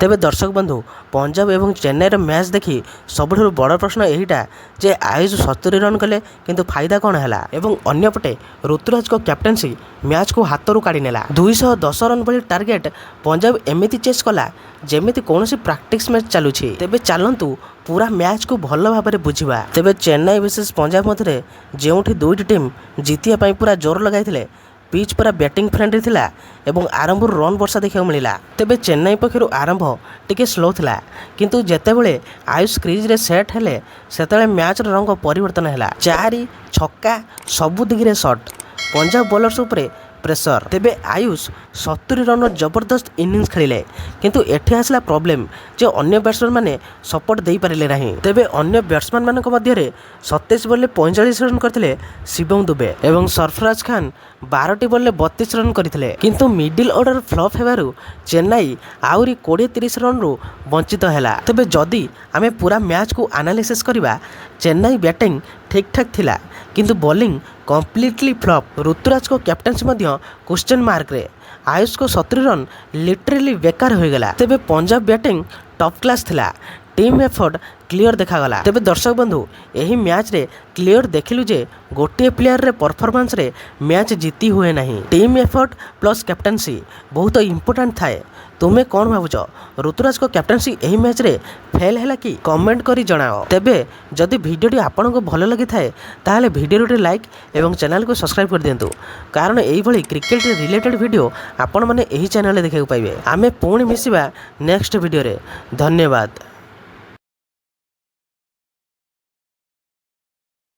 तेबे दर्शक बंधु पंजाब और चेन्नईर मैच देखी सबुठ बड़ प्रश्न यहीटा जे आयुष 70 रन कले किंतु फायदा कौन है एवं अन्यपटे ऋतुराज को कैप्टेंसी मैच को हाथरू काढ़ी नेला 210 रन भली टार्गेट पंजाब एमिति चेस कला जेमिति कौन प्रैक्टिस मैच चलुछि। तेबे चलंतु पूरा मैच को भल भाव में बुझा। तेबे चेन्नई वर्सेस पंजाब मध्य जोठी दुईटी टीम जीतिया पूरा जोर लगाई पिच पूरा बैटिंग फ्रेंडली थिला एवं आरंभ रन वर्षा देखा मिला। तेबे चेन्नई पक्षर आरंभ टिके स्लो थिला किंतु जेतेबेले आयुष क्रीज रे सेट हेले सेतेबेले मैच रंग परिवर्तन हैला। 4 छक्का सबु दिगरे शॉट पंजाब बॉलर्स उपरे प्रेसर। तेबे आयुष 70 रन जबरदस्त इनिंग्स खेलिले किंतु एठी आसला प्रॉब्लम जे अन्य बैट्समैन माने सपोर्ट दे पारिले नाही। तेबे अन्य बैट्समैन मानक मध्य 27 बॉल 45 रन करथिले शिवम दुबे एवं सरफराज खान 12 बॉल 32 रन करथिले किंतु मिडिल ऑर्डर फ्लॉप हेबारु चेन्नई आउरी 20-30 रन रु वंचित हैला। तेबे जदी आमे पूरा मैच को एनालिसिस करबा चेन्नई बैटिंग ठीक ठाक थिला किंतु बॉलिंग कम्प्लीटली फ्लॉप। ऋतुराज को कैप्टेंसी मध्य क्वेश्चन मार्क रे आयुष को 70 रन लिटरली बेकार हो गला। तेबे पंजाब बैटिंग टॉप क्लास थिला टीम एफर्ट क्लियर देखागला। तेबे दर्शक बंधु यही मैच रे क्लियर देखिलु जे गोटे प्लेयर रे परफॉर्मेंस रे मैच जीती हुए नहीं। टीम एफर्ट प्लस कैप्टेंसी बहुत इंपोर्टेंट थाए। तुम्हें कौन भावुच ऋतुराज को कैप्टेंसी यही मैच रे फेल है कि कमेंट करी जणाओ। तेबे जदि वीडियोटी आपन को भल लगी थाए ताहले वीडियो लाइक एवं चैनल को सब्सक्राइब कर दियंतु कारण एही भली क्रिकेट रिलेटेड वीडियो आपण माने एही चैनल देखा पाइबे। आमे पुणी मिसिबा नेक्स्ट वीडियो रे। धन्यवाद।